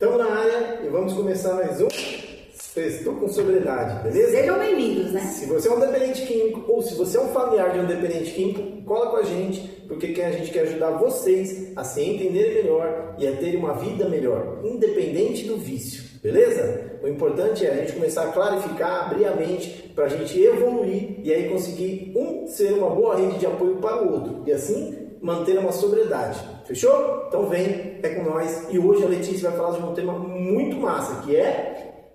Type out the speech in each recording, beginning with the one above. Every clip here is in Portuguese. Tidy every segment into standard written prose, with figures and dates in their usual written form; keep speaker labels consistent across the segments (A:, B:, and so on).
A: Estamos na área e vamos começar mais um Sextou com Sobriedade, beleza?
B: Sejam bem-vindos, né?
A: Se você é um dependente químico ou se você é um familiar de um dependente químico, cola com a gente, porque a gente quer ajudar vocês a se entenderem melhor e a terem uma vida melhor, independente do vício, beleza? O importante é a gente começar a clarificar, abrir a mente para a gente evoluir e aí conseguir ser uma boa rede de apoio para o outro e assim manter uma sobriedade. Fechou? Então vem, é com nós. E hoje a Letícia vai falar de um tema muito massa, que é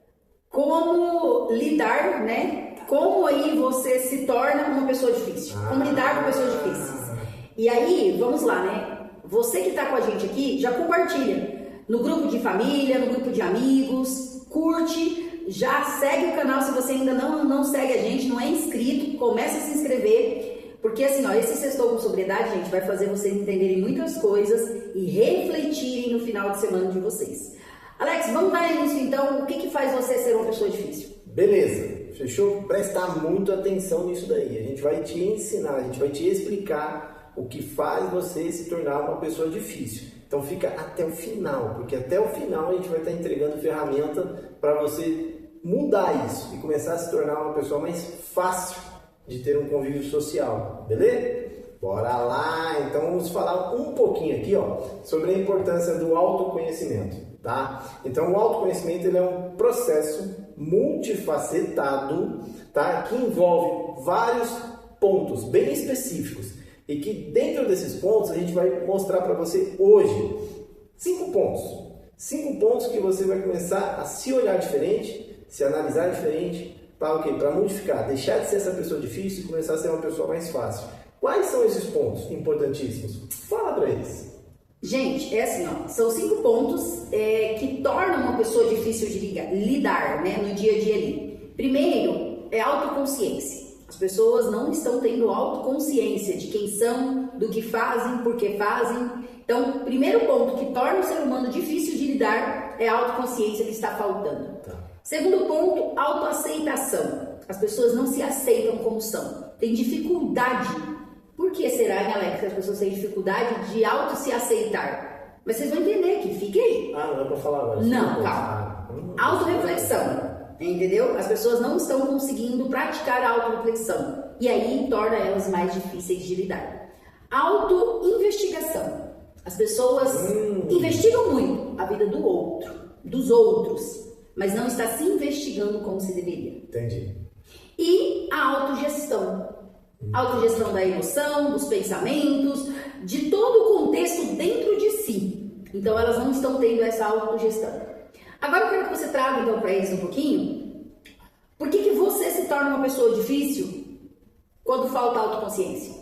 B: como lidar, né? Como aí você se torna uma pessoa difícil. Como lidar com pessoas difíceis. E aí, vamos lá, né? Você que está com a gente aqui, já compartilha no grupo de família, no grupo de amigos, curte, já segue o canal se você ainda não segue a gente, não é inscrito, começa a se inscrever. Porque assim, ó, esse Sextou com Sobriedade, gente, vai fazer vocês entenderem muitas coisas e refletirem no final de semana de vocês. Alex, vamos dar início então, o que faz você ser uma pessoa difícil?
A: Beleza, fechou? Prestar muito atenção nisso daí. A gente vai te ensinar, a gente vai te explicar o que faz você se tornar uma pessoa difícil. Então fica até o final, porque até o final a gente vai estar entregando ferramenta para você mudar isso e começar a se tornar uma pessoa mais fácil de ter um convívio social, beleza? Bora lá! Então vamos falar um pouquinho aqui, ó, sobre a importância do autoconhecimento, tá? Então o autoconhecimento ele é um processo multifacetado, tá? Que envolve vários pontos bem específicos e que dentro desses pontos a gente vai mostrar para você hoje 5 pontos. 5 pontos que você vai começar a se olhar diferente, se analisar diferente, para o quê? Para modificar, deixar de ser essa pessoa difícil e começar a ser uma pessoa mais fácil. Quais são esses pontos importantíssimos? Fala para eles.
B: Gente, é assim, ó, são 5 pontos que tornam uma pessoa difícil de lidar, né, no dia a dia ali. Primeiro, é autoconsciência. As pessoas não estão tendo autoconsciência de quem são, do que fazem, por que fazem. Então, primeiro ponto que torna o ser humano difícil de lidar é a autoconsciência que está faltando.
A: Tá.
B: Segundo ponto, autoaceitação. As pessoas não se aceitam como são. Tem dificuldade. Por que será, hein, Alex, que as pessoas têm dificuldade de se aceitar? Mas vocês vão entender que fique aí.
A: Não é para falar agora.
B: Não, calma. Autoreflexão. Entendeu? As pessoas não estão conseguindo praticar a autoreflexão. E aí torna elas mais difíceis de lidar. Autoinvestigação. As pessoas investigam muito a vida do outro, dos outros, mas não está se investigando como se deveria.
A: Entendi.
B: E a autogestão. Autogestão da emoção, dos pensamentos, de todo o contexto dentro de si. Então elas não estão tendo essa autogestão. Agora eu quero que você traga então para eles um pouquinho. Por que você se torna uma pessoa difícil quando falta autoconsciência?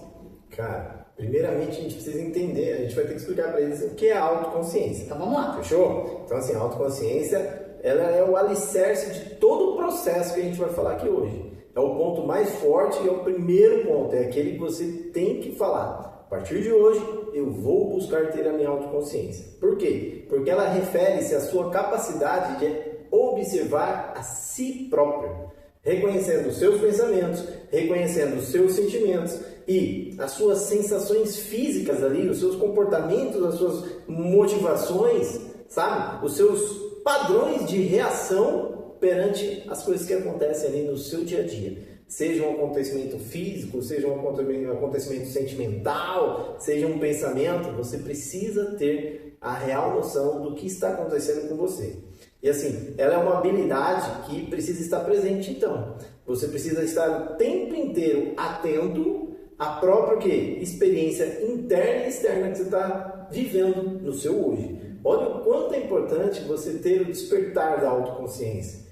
A: Cara, primeiramente a gente precisa entender, a gente vai ter que explicar para eles o que é a autoconsciência.
B: Então vamos lá.
A: Fechou? Então assim, a autoconsciência ela é o alicerce de todo o processo que a gente vai falar aqui hoje. É o ponto mais forte e é o primeiro ponto, é aquele que você tem que falar. A partir de hoje, eu vou buscar ter a minha autoconsciência. Por quê? Porque ela refere-se à sua capacidade de observar a si próprio, reconhecendo os seus pensamentos, reconhecendo os seus sentimentos e as suas sensações físicas ali, os seus comportamentos, as suas motivações, sabe? Os seus padrões de reação perante as coisas que acontecem ali no seu dia a dia. Seja um acontecimento físico, seja um acontecimento sentimental, seja um pensamento, você precisa ter a real noção do que está acontecendo com você. E assim, ela é uma habilidade que precisa estar presente então. Você precisa estar o tempo inteiro atento à própria experiência interna e externa que você está vivendo no seu hoje. Olha o quanto é importante você ter o despertar da autoconsciência.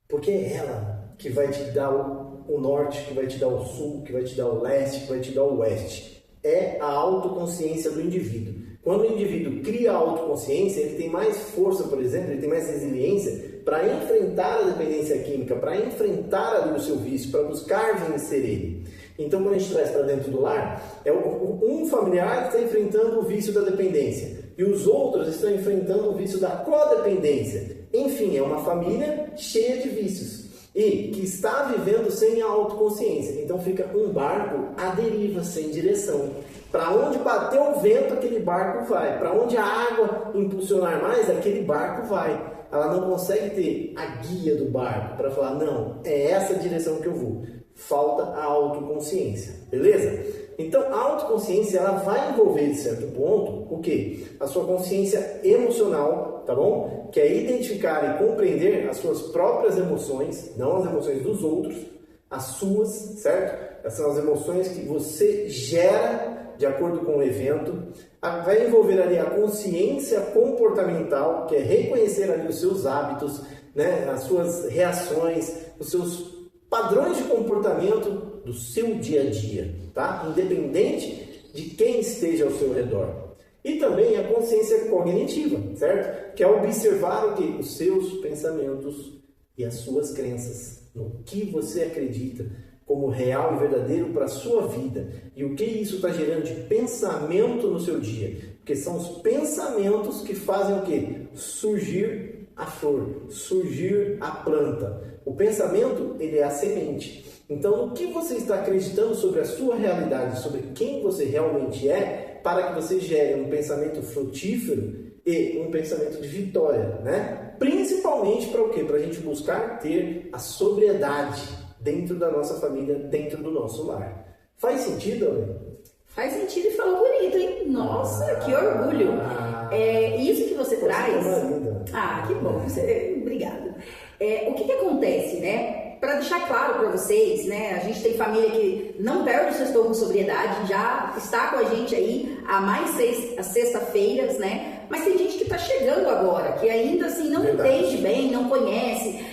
A: Porque é ela que vai te dar o norte, que vai te dar o sul, que vai te dar o leste, que vai te dar o oeste. É a autoconsciência do indivíduo. Quando o indivíduo cria a autoconsciência, ele tem mais força, por exemplo, ele tem mais resiliência para enfrentar a dependência química, para enfrentar ali o seu vício, para buscar vencer ele. Então, quando a gente traz para dentro do lar, é um familiar que está enfrentando o vício da dependência e os outros estão enfrentando o vício da codependência. Enfim, é uma família cheia de vícios e que está vivendo sem a autoconsciência. Então fica um barco à deriva, sem direção. Para onde bater o vento, aquele barco vai. Para onde a água impulsionar mais, aquele barco vai. Ela não consegue ter a guia do barco para falar, não, é essa a direção que eu vou. Falta a autoconsciência, beleza? Então, a autoconsciência, ela vai envolver, de certo ponto, o quê? A sua consciência emocional, tá bom? Que é identificar e compreender as suas próprias emoções, não as emoções dos outros, as suas, certo? Essas são as emoções que você gera de acordo com o evento. Vai envolver ali a consciência comportamental, que é reconhecer ali os seus hábitos, né? As suas reações, os seus padrões de comportamento do seu dia a dia, tá? Independente de quem esteja ao seu redor. E também a consciência cognitiva, certo? Que é observar o que? Os seus pensamentos e as suas crenças, no que você acredita como real e verdadeiro para a sua vida. E o que isso está gerando de pensamento no seu dia. Porque são os pensamentos que fazem o quê? Surgir a flor, surgir a planta. O pensamento, ele é a semente. Então, o que você está acreditando sobre a sua realidade, sobre quem você realmente é, para que você gere um pensamento frutífero e um pensamento de vitória, né? Principalmente para o quê? Para a gente buscar ter a sobriedade dentro da nossa família, dentro do nosso lar. Faz sentido, Alê?
B: Faz sentido e falou bonito, hein? Nossa, que orgulho! Isso que você traz... que bom, obrigada. O que acontece, né? Para deixar claro para vocês, né? A gente tem família que não perde o seu estômago de sobriedade, já está com a gente aí há mais 6 sexta-feiras, né? Mas tem gente que está chegando agora, que ainda assim não entende bem, não conhece.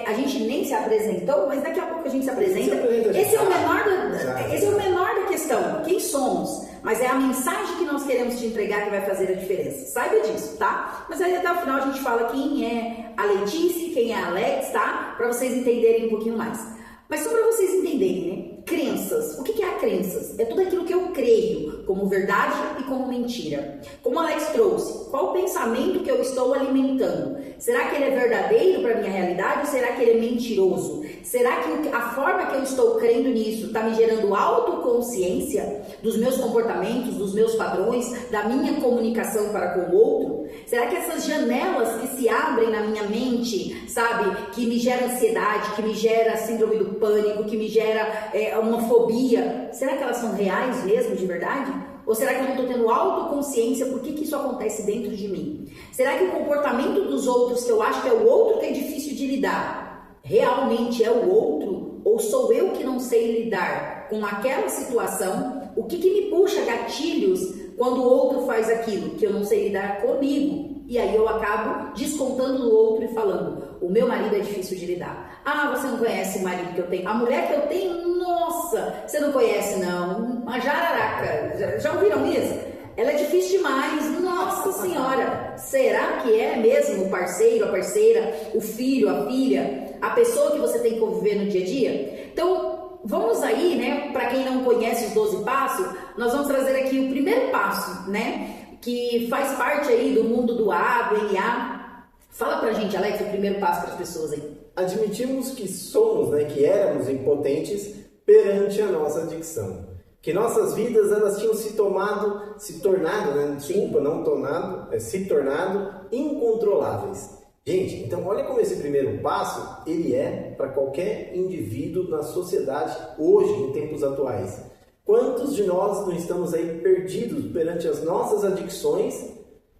B: A gente nem se apresentou, mas daqui a pouco a gente se apresenta. Esse é o menor da questão. Quem somos? Mas é a mensagem que nós queremos te entregar que vai fazer a diferença. Saiba disso, tá? Mas aí até o final a gente fala quem é a Letícia, quem é a Alex, tá? Para vocês entenderem um pouquinho mais. Mas só para vocês entenderem, né? Crenças. O que é a crenças? É tudo aquilo que eu creio como verdade e como mentira. Como a Alex trouxe, qual o pensamento que eu estou alimentando? Será que ele é verdadeiro para a minha realidade ou será que ele é mentiroso? Será que a forma que eu estou crendo nisso está me gerando autoconsciência dos meus comportamentos, dos meus padrões, da minha comunicação para com o outro? Será que essas janelas que se abrem na minha mente, sabe, que me gera ansiedade, que me gera síndrome do pânico, que me gera uma fobia, será que elas são reais mesmo, de verdade? Ou será que eu não estou tendo autoconsciência por que isso acontece dentro de mim? Será que o comportamento dos outros, que eu acho que é o outro que é difícil de lidar, realmente é o outro? Ou sou eu que não sei lidar com aquela situação? O que me puxa gatilhos quando o outro faz aquilo que eu não sei lidar comigo? E aí eu acabo descontando no outro e falando, o meu marido é difícil de lidar. Ah, você não conhece o marido que eu tenho. A mulher que eu tenho, nossa, você não conhece não. A jararaca, já ouviram isso? Ela é difícil demais, nossa senhora. Será que é mesmo o parceiro, a parceira, o filho, a filha, a pessoa que você tem que conviver no dia a dia? Então, vamos aí, né, para quem não conhece os 12 passos, nós vamos trazer aqui o primeiro passo, né, que faz parte aí do mundo do A, do NA. Fala pra gente, Alex, o primeiro passo para as pessoas aí.
A: Admitimos que somos, né, que éramos impotentes perante a nossa adicção. Que nossas vidas, elas tinham se tornado, né, desculpa, não tornado, se tornado incontroláveis. Gente, então olha como esse primeiro passo, ele é para qualquer indivíduo na sociedade hoje, em tempos atuais. Quantos de nós não estamos aí perdidos perante as nossas adicções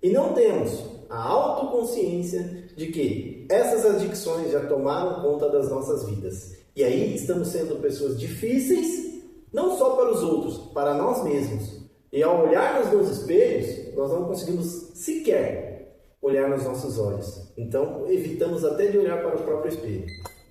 A: e não temos a autoconsciência de que essas adicções já tomaram conta das nossas vidas. E aí estamos sendo pessoas difíceis, não só para os outros, para nós mesmos. E ao olharmos nos espelhos, nós não conseguimos sequer olhar nos nossos olhos. Então, evitamos até de olhar para o próprio espelho.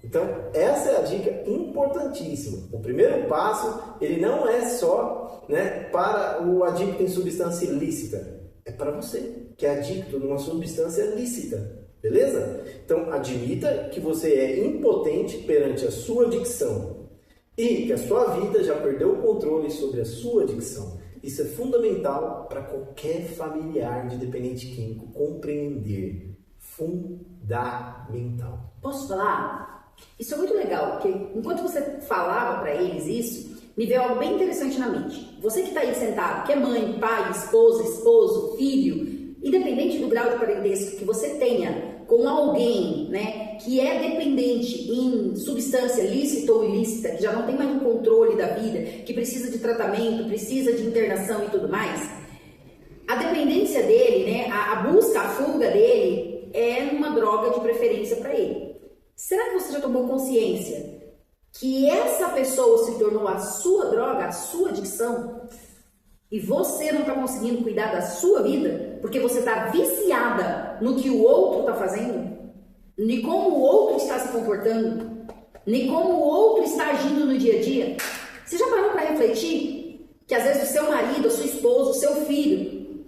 A: Então, essa é a dica importantíssima. O primeiro passo, ele não é só, né, para o adicto em substância ilícita. É para você, que é adicto de uma substância lícita. Beleza? Então, admita que você é impotente perante a sua adicção e que a sua vida já perdeu o controle sobre a sua adicção. Isso é fundamental para qualquer familiar de dependente químico compreender. Fundamental.
B: Posso falar? Isso é muito legal, porque enquanto você falava para eles isso, me veio algo bem interessante na mente. Você que está aí sentado, que é mãe, pai, esposa, esposo, filho, independente do grau de parentesco que você tenha com alguém, né, que é dependente em substância lícita ou ilícita, que já não tem mais o controle da vida, que precisa de tratamento, precisa de internação e tudo mais, a dependência dele, né, a busca, a fuga dele é uma droga de preferência para ele. Será que você já tomou consciência que essa pessoa se tornou a sua droga, a sua adicção, e você não está conseguindo cuidar da sua vida porque você está viciada no que o outro está fazendo, nem como o outro está se comportando, nem como o outro está agindo no dia a dia? Você já parou para refletir que às vezes o seu marido, a sua esposa, o seu filho,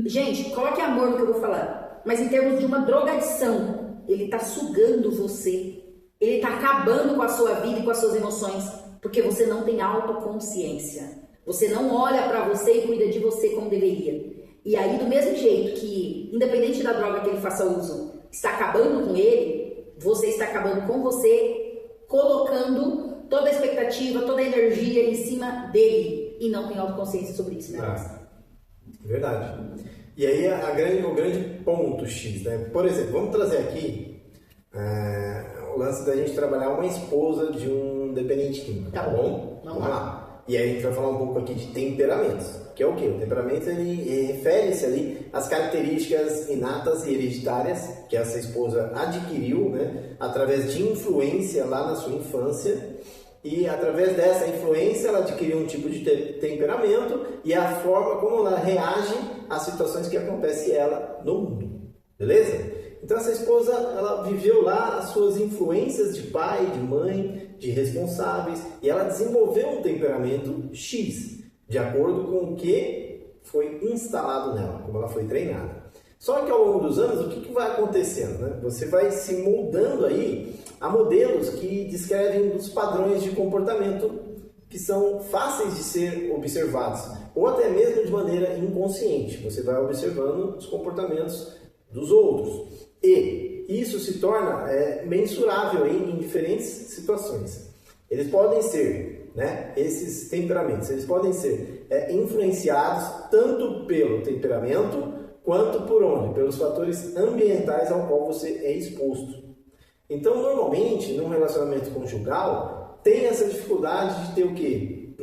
B: gente, coloque amor no que eu vou falar, mas em termos de uma drogadição, ele está sugando você. Ele está acabando com a sua vida e com as suas emoções, porque você não tem autoconsciência. Você não olha para você e cuida de você como deveria. E aí, do mesmo jeito que, independente da droga que ele faça uso, está acabando com ele, você está acabando com você, colocando toda a expectativa, toda a energia em cima dele. E não tem autoconsciência sobre isso, né?
A: Verdade. E aí, o grande ponto X, né? Por exemplo, vamos trazer aqui o lance da gente trabalhar uma esposa de um dependente químico, tá bom? Vamos lá. E aí a gente vai falar um pouco aqui de temperamentos, que é o quê? O temperamento, ele refere-se ali às características inatas e hereditárias que essa esposa adquiriu, né, através de influência lá na sua infância, e através dessa influência ela adquiriu um tipo de temperamento e a forma como ela reage às situações que acontecem ela no mundo, beleza? Então essa esposa, ela viveu lá as suas influências de pai, de mãe, de responsáveis, e ela desenvolveu um temperamento X, de acordo com o que foi instalado nela, como ela foi treinada. Só que ao longo dos anos, o que vai acontecendo, né? Você vai se moldando aí a modelos que descrevem os padrões de comportamento que são fáceis de ser observados, ou até mesmo de maneira inconsciente. Você vai observando os comportamentos dos outros. E isso se torna mensurável em diferentes situações. Eles podem ser, né, esses temperamentos, eles podem ser influenciados tanto pelo temperamento quanto por onde? Pelos fatores ambientais ao qual você é exposto. Então, normalmente, num relacionamento conjugal, tem essa dificuldade de ter o quê?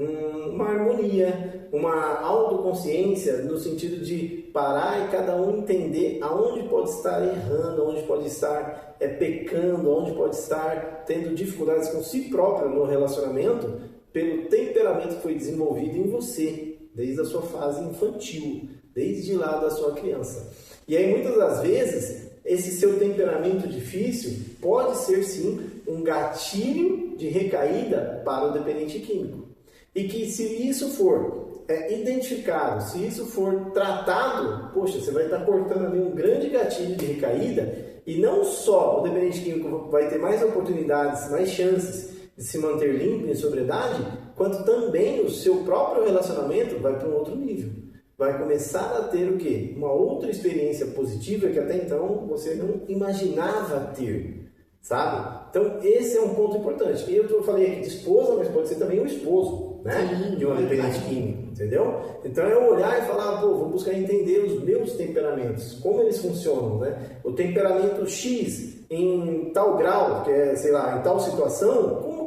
A: Uma harmonia, uma autoconsciência, no sentido de parar e cada um entender aonde pode estar errando, aonde pode estar pecando, aonde pode estar tendo dificuldades com si próprio no relacionamento, pelo temperamento que foi desenvolvido em você, desde a sua fase infantil, desde lá da sua criança. E aí, muitas das vezes, esse seu temperamento difícil pode ser, sim, um gatilho de recaída para o dependente químico. E que se isso for identificado, se isso for tratado, poxa, você vai estar cortando ali um grande gatilho de recaída, e não só o dependente químico vai ter mais oportunidades, mais chances de se manter limpo em sobriedade, quanto também o seu próprio relacionamento vai para um outro nível. Vai começar a ter o quê? Uma outra experiência positiva que até então você não imaginava ter, sabe? Então, esse é um ponto importante. Eu falei aqui de esposa, mas pode ser também o esposo, né? De um dependente químico, entendeu? Então, é eu olhar e falar, vou buscar entender os meus temperamentos, como eles funcionam, né? O temperamento X em tal grau, que é, sei lá, em tal situação, como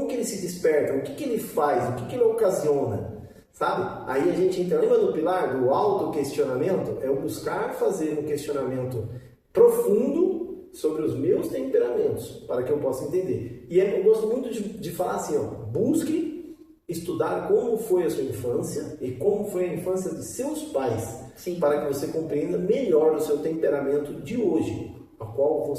A: que ele se desperta? O que ele faz? O que ele ocasiona? Sabe? Aí a gente entra, lembra do pilar do autoquestionamento? É o buscar fazer um questionamento profundo sobre os meus temperamentos, para que eu possa entender. E eu gosto muito de falar assim, busque estudar como foi a sua infância e como foi a infância de seus pais, para que você compreenda melhor o seu temperamento de hoje, a qual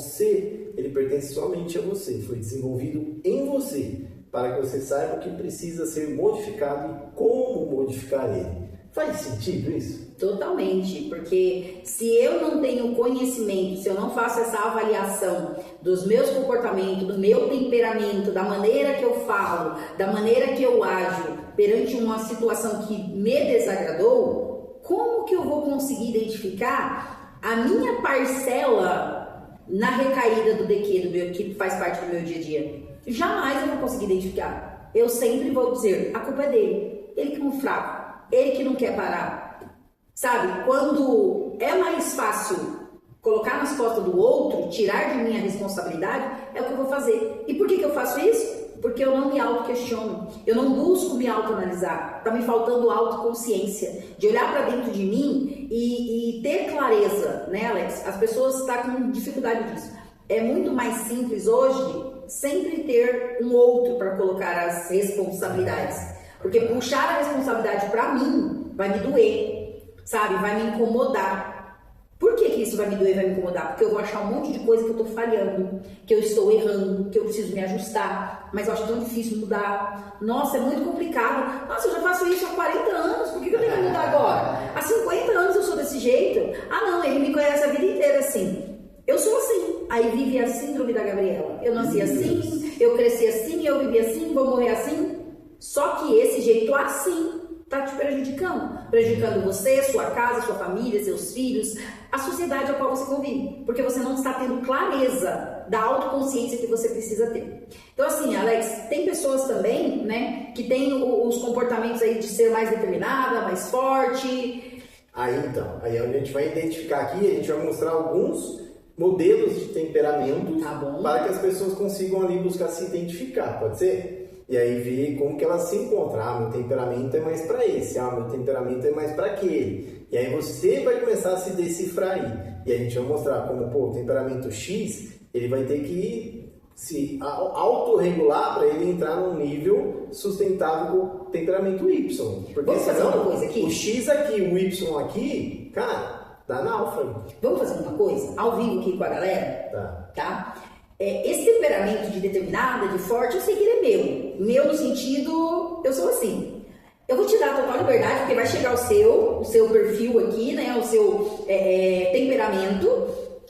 A: ele pertence somente a você, foi desenvolvido em você, para que você saiba o que precisa ser modificado e como modificar ele. Faz sentido isso?
B: Totalmente, porque se eu não tenho conhecimento, se eu não faço essa avaliação dos meus comportamentos, do meu temperamento, da maneira que eu falo, da maneira que eu ajo perante uma situação que me desagradou, como que eu vou conseguir identificar a minha parcela na recaída do DQ, que faz parte do meu dia a dia? Jamais eu vou conseguir identificar. eu sempre vou dizer, a culpa é dele. Ele que é um fraco, ele que não quer parar. Sabe, quando é mais fácil colocar nas costas do outro, tirar de mim a responsabilidade, é o que eu vou fazer. E por que eu faço isso? Porque eu não me auto-questiono, eu não busco me auto-analisar, tá me faltando autoconsciência, de olhar para dentro de mim e ter clareza, né, Alex? As pessoas estão com dificuldade disso. É muito mais simples hoje sempre ter um outro para colocar as responsabilidades, porque puxar a responsabilidade para mim vai me doer, sabe? Vai me incomodar. Por que isso vai me doer, vai me incomodar? Porque eu vou achar um monte de coisa que eu tô falhando, que eu estou errando, que eu preciso me ajustar, mas eu acho tão difícil mudar. Nossa, é muito complicado. Nossa, eu já faço isso há 40 anos, por que eu tenho que mudar agora? Há 50 anos eu sou desse jeito? Ah não, ele me conhece a vida inteira assim. Eu sou assim. Aí vive a síndrome da Gabriela. Eu nasci assim, eu cresci assim, eu vivi assim, vou morrer assim. Só que esse jeito assim está te prejudicando você, sua casa, sua família, seus filhos, a sociedade a qual você convive, porque você não está tendo clareza da autoconsciência que você precisa ter. Então assim, Alex, tem pessoas também, né, que têm os comportamentos aí de ser mais determinada, mais forte.
A: Aí então, aí a gente vai identificar aqui, a gente vai mostrar alguns modelos de temperamento,
B: tá bom,
A: para que as pessoas consigam ali buscar se identificar, pode ser? E aí ver como que elas se encontram. Ah, meu temperamento é mais para esse. Ah, meu temperamento é mais para aquele. E aí você vai começar a se decifrar aí. E a gente vai mostrar como, pô, o temperamento X, ele vai ter que se autorregular para ele entrar num nível sustentável com o temperamento Y. Porque
B: vamos fazer uma coisa aqui?
A: O X aqui, o Y aqui, cara, dá náufrago.
B: Vamos fazer uma coisa? Ao vivo aqui com a galera? Tá? Esse temperamento de determinada, de forte, eu sei que ele é meu. Meu no sentido, eu sou assim. Eu vou te dar total liberdade, porque vai chegar o seu perfil aqui, né? O seu temperamento.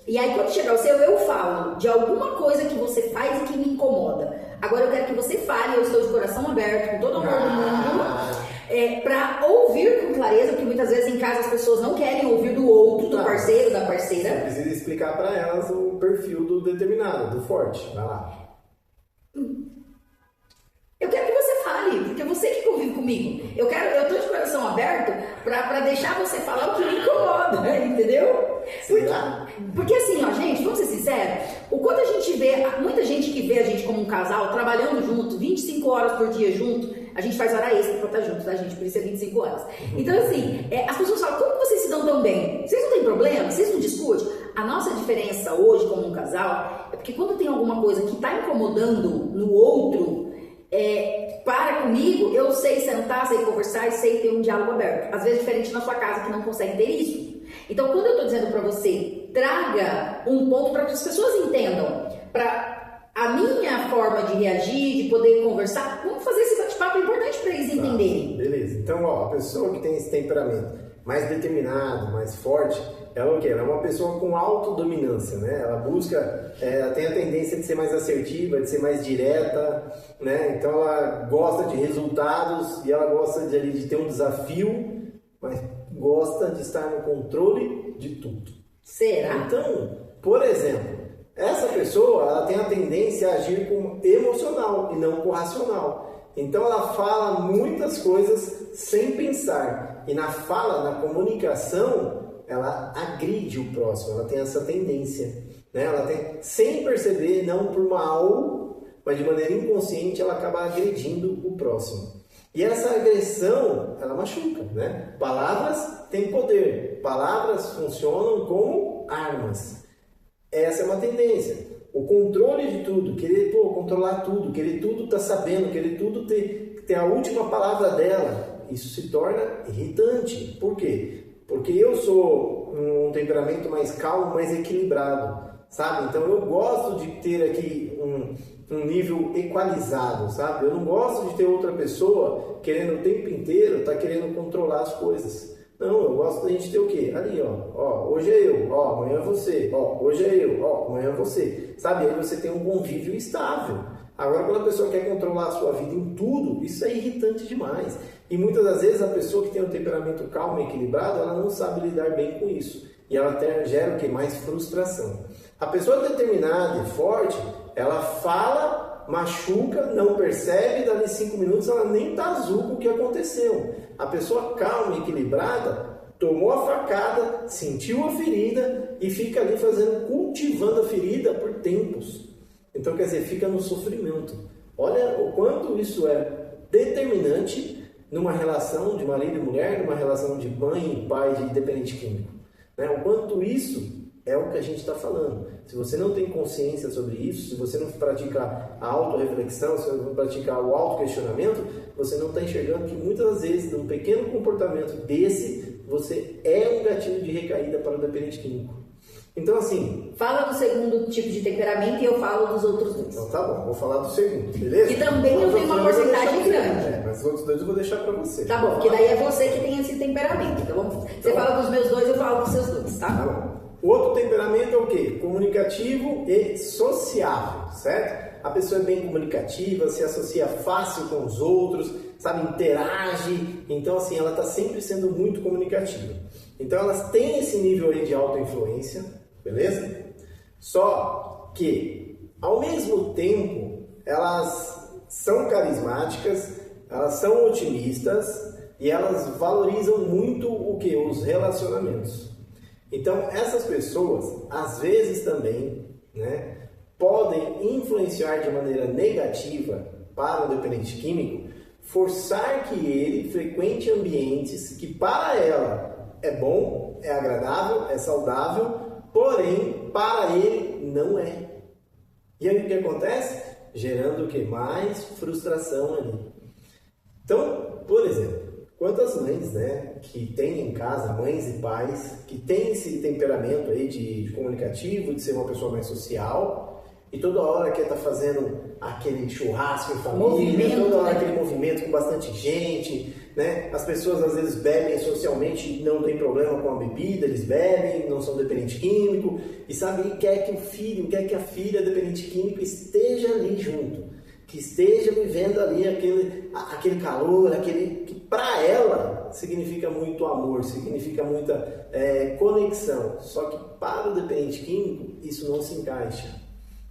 B: E aí, quando chegar o seu, eu falo de alguma coisa que você faz e que me incomoda. Agora, eu quero que você fale, eu estou de coração aberto, com todo o amor do mundo, para ouvir com clareza, porque muitas vezes em casa as pessoas não querem ouvir do outro, do parceiro, da parceira.
A: Você precisa explicar para elas o perfil do determinado, do forte. Vai lá.
B: Eu quero que você fale, porque você que convive comigo. Eu tô de coração aberto para deixar você falar o que me incomoda, entendeu? Porque assim, ó, gente, vamos ser sinceros, o quanto a gente vê, muita gente que vê a gente como um casal, trabalhando junto, 25 horas por dia junto, a gente faz hora extra pra estar junto, tá, gente? Por isso é 25 horas. Então, assim, as pessoas falam, como vocês se dão tão bem? Vocês não têm problema? Vocês não discutem? A nossa diferença hoje como um casal é porque quando tem alguma coisa que tá incomodando no outro, para comigo, eu sei sentar, sei conversar e sei ter um diálogo aberto. Às vezes diferente na sua casa que não consegue ter isso. Então, quando eu tô dizendo para você, traga um ponto para que as pessoas entendam, para a minha forma de reagir, de poder conversar, vamos fazer esse bate-papo, é importante para eles entenderem.
A: Beleza. Então, ó, a pessoa que tem esse temperamento mais determinado, mais forte, ela é o quê? Ela é uma pessoa com autodominância, né? Ela busca, ela tem a tendência de ser mais assertiva, de ser mais direta, né? Então ela gosta de resultados e ela gosta de ter um desafio, mas gosta de estar no controle de tudo.
B: Será?
A: Então, por exemplo, essa pessoa, ela tem a tendência a agir com emocional e não com racional. Então ela fala muitas coisas sem pensar. E na fala, na comunicação, ela agride o próximo, ela tem essa tendência, né? Ela tem, sem perceber, não por mal, mas de maneira inconsciente, ela acaba agredindo o próximo. E essa agressão, ela machuca, né? Palavras têm poder, palavras funcionam como armas. Essa é uma tendência. O controle de tudo, querer controlar tudo, querer tudo estar sabendo, querer tudo ter a última palavra dela, isso se torna irritante. Por quê? Porque eu sou um temperamento mais calmo, mais equilibrado, sabe? Então eu gosto de ter aqui um nível equalizado, sabe? Eu não gosto de ter outra pessoa querendo o tempo inteiro, tá querendo controlar as coisas. Não, eu gosto da gente ter o quê? Ali, ó, hoje é eu, ó, amanhã é você, ó, hoje é eu, ó, amanhã é você, sabe? Aí você tem um convívio estável. Agora, quando a pessoa quer controlar a sua vida em tudo, isso é irritante demais. E muitas das vezes a pessoa que tem um temperamento calmo e equilibrado, ela não sabe lidar bem com isso. E ela gera o que? Mais frustração. A pessoa determinada e forte, ela fala, machuca, não percebe, dali 5 minutos ela nem tá azul com o que aconteceu. A pessoa calma e equilibrada tomou a facada, sentiu a ferida e fica ali cultivando a ferida por tempos. Então, quer dizer, fica no sofrimento. Olha o quanto isso é determinante numa relação de marido e mulher, numa relação de mãe e pai de dependente químico. Né? O quanto isso é o que a gente está falando. Se você não tem consciência sobre isso, se você não pratica a autorreflexão, se você não praticar o autoquestionamento, você não está enxergando que muitas das vezes, num pequeno comportamento desse, você é um gatilho de recaída para o dependente químico. Então, assim...
B: Fala do segundo tipo de temperamento e eu falo dos outros dois.
A: Então tá bom, vou falar do segundo, beleza?
B: E também eu tenho uma porcentagem grande.
A: Mas os outros dois eu vou deixar para você.
B: Tá bom, porque daí é você que tem esse temperamento. Então, você fala dos meus dois, eu falo dos seus dois, tá?
A: Tá bom. O outro temperamento é o quê? Comunicativo e sociável, certo? A pessoa é bem comunicativa, se associa fácil com os outros, sabe, interage. Então, assim, ela está sempre sendo muito comunicativa. Então, elas têm esse nível aí de autoinfluência, beleza? Só que, ao mesmo tempo, elas são carismáticas, elas são otimistas e elas valorizam muito o quê? Os relacionamentos. Então, essas pessoas, às vezes também, né, podem influenciar de maneira negativa para o dependente químico, forçar que ele frequente ambientes que para ela é bom, é agradável, é saudável, porém, para ele não é. E aí o que acontece? Gerando o quê? Mais frustração ali. Então, por exemplo, quantas mães, né, que têm em casa, mães e pais, que têm esse temperamento aí de comunicativo, de ser uma pessoa mais social, e toda hora quer estar fazendo aquele churrasco em família, toda hora aquele movimento com bastante gente, né? As pessoas às vezes bebem socialmente, não tem problema com a bebida, eles bebem, não são dependente químico, e sabe, quer que o filho, quer que a filha dependente químico esteja ali junto, que esteja vivendo ali aquele calor, aquele que para ela significa muito amor, significa muita conexão. Só que para o dependente químico isso não se encaixa,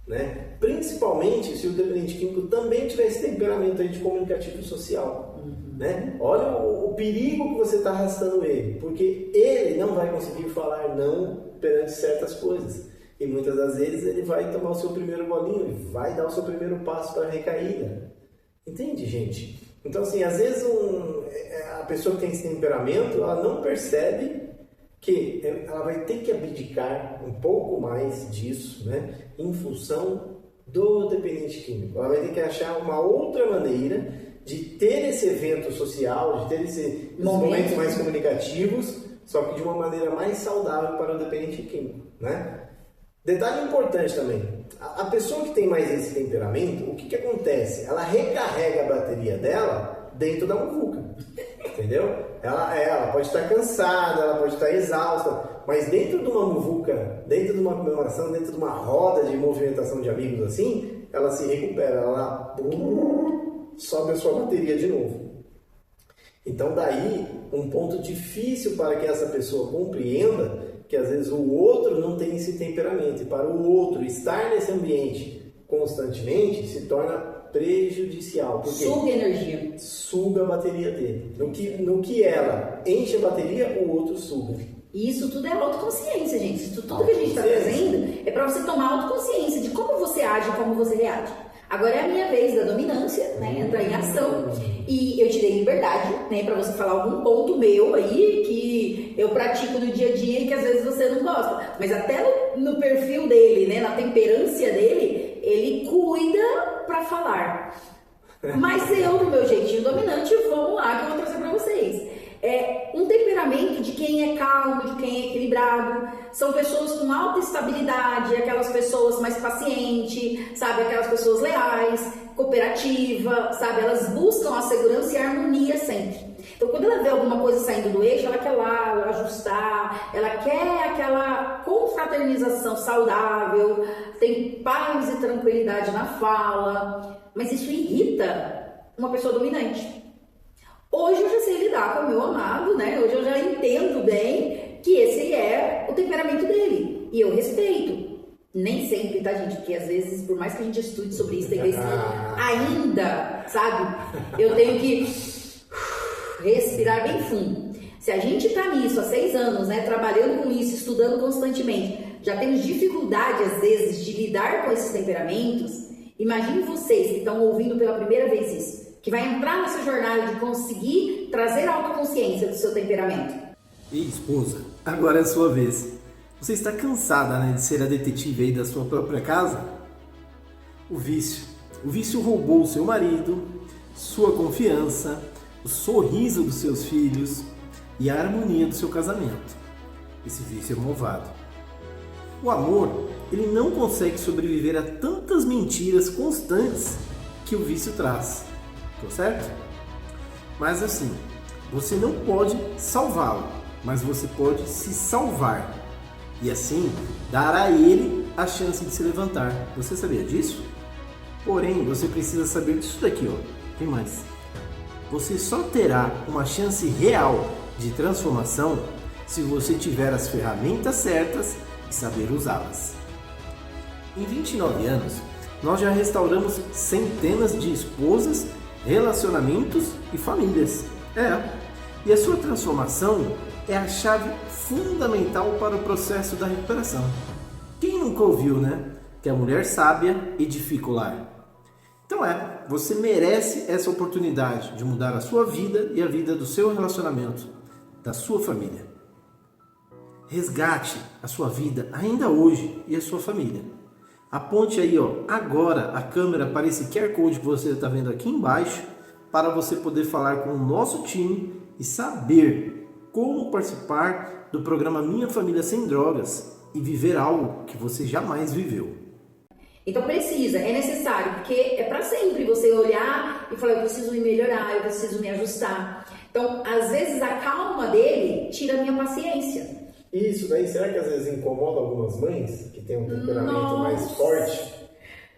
A: né? Principalmente se o dependente químico também tiver esse temperamento aí de comunicativo social, né? Olha o perigo que você está arrastando ele, porque ele não vai conseguir falar não perante certas coisas. E muitas das vezes ele vai tomar o seu primeiro bolinho e vai dar o seu primeiro passo para a recaída. Entende, gente? Então, assim, às vezes a pessoa que tem esse temperamento, ela não percebe que ela vai ter que abdicar um pouco mais disso, né? Em função do dependente químico. Ela vai ter que achar uma outra maneira de ter esse evento social, de ter esses momentos mais comunicativos, só que de uma maneira mais saudável para o dependente químico, né? Detalhe importante também, a pessoa que tem mais esse temperamento, o que acontece? Ela recarrega a bateria dela dentro da muvuca, entendeu? Ela pode estar cansada, ela pode estar exausta, mas dentro de uma muvuca, dentro de uma comemoração, dentro de uma roda de movimentação de amigos assim, ela se recupera, ela sobe a sua bateria de novo. Então daí, um ponto difícil para que essa pessoa compreenda que às vezes o outro não tem esse temperamento, e para o outro estar nesse ambiente constantemente se torna prejudicial. Porque
B: suga energia.
A: Suga a bateria dele. No que ela enche a bateria, o outro suga.
B: E isso tudo é autoconsciência, gente. Isso tudo que a gente está trazendo é para você tomar autoconsciência de como você age e como você reage. Agora é a minha vez da dominância, né, entrar em ação. E eu te dei liberdade, né, para você falar algum ponto meu aí que eu pratico no dia a dia e que às vezes você não gosta. Mas até no perfil dele, né, na temperância dele, ele cuida para falar. Mas eu, do meu jeitinho dominante, vamos lá que eu vou trazer para vocês. É um temperamento de quem é calmo, de quem é equilibrado. São pessoas com alta estabilidade, aquelas pessoas mais pacientes, sabe? Aquelas pessoas leais, cooperativa, sabe? Elas buscam a segurança e a harmonia sempre. Então, quando ela vê alguma coisa saindo do eixo, ela quer lá ajustar, ela quer aquela confraternização saudável, tem paz e tranquilidade na fala, mas isso irrita uma pessoa dominante. Hoje eu já sei lidar com o meu amado, né? Hoje eu já entendo bem que esse é o temperamento dele. E eu respeito. Nem sempre, tá, gente? Porque às vezes, por mais que a gente estude sobre isso, tem vezes que ainda, sabe? Eu tenho que respirar bem fundo. Se a gente tá nisso há 6 anos, né? Trabalhando com isso, estudando constantemente, já temos dificuldade, às vezes, de lidar com esses temperamentos. Imagine vocês que estão ouvindo pela primeira vez isso, que vai entrar nessa jornada de conseguir trazer a autoconsciência do seu temperamento.
C: E esposa, agora é a sua vez. Você está cansada, né, de ser a detetive aí da sua própria casa? O vício roubou o seu marido, sua confiança, o sorriso dos seus filhos e a harmonia do seu casamento. Esse vício é malvado. O amor, ele não consegue sobreviver a tantas mentiras constantes que o vício traz. Tá certo? Mas assim, você não pode salvá-lo, mas você pode se salvar. E assim, dar a ele a chance de se levantar. Você sabia disso? Porém, você precisa saber disso daqui, ó. Tem mais. Você só terá uma chance real de transformação se você tiver as ferramentas certas e saber usá-las. Em 29 anos, nós já restauramos centenas de esposas, relacionamentos e famílias. E a sua transformação é a chave fundamental para o processo da recuperação. Quem nunca ouviu, né? Que a mulher sábia edifica o lar. Então você merece essa oportunidade de mudar a sua vida e a vida do seu relacionamento, da sua família. Resgate a sua vida ainda hoje e a sua família. Aponte aí, ó, agora a câmera para esse QR Code que você está vendo aqui embaixo, para você poder falar com o nosso time e saber como participar do programa Minha Família Sem Drogas e viver algo que você jamais viveu.
B: Então é necessário, porque é para sempre você olhar e falar, eu preciso me melhorar, eu preciso me ajustar. Então, às vezes a calma dele tira a minha paciência.
A: Isso daí, será que às vezes incomoda algumas mães que têm um temperamento mais forte?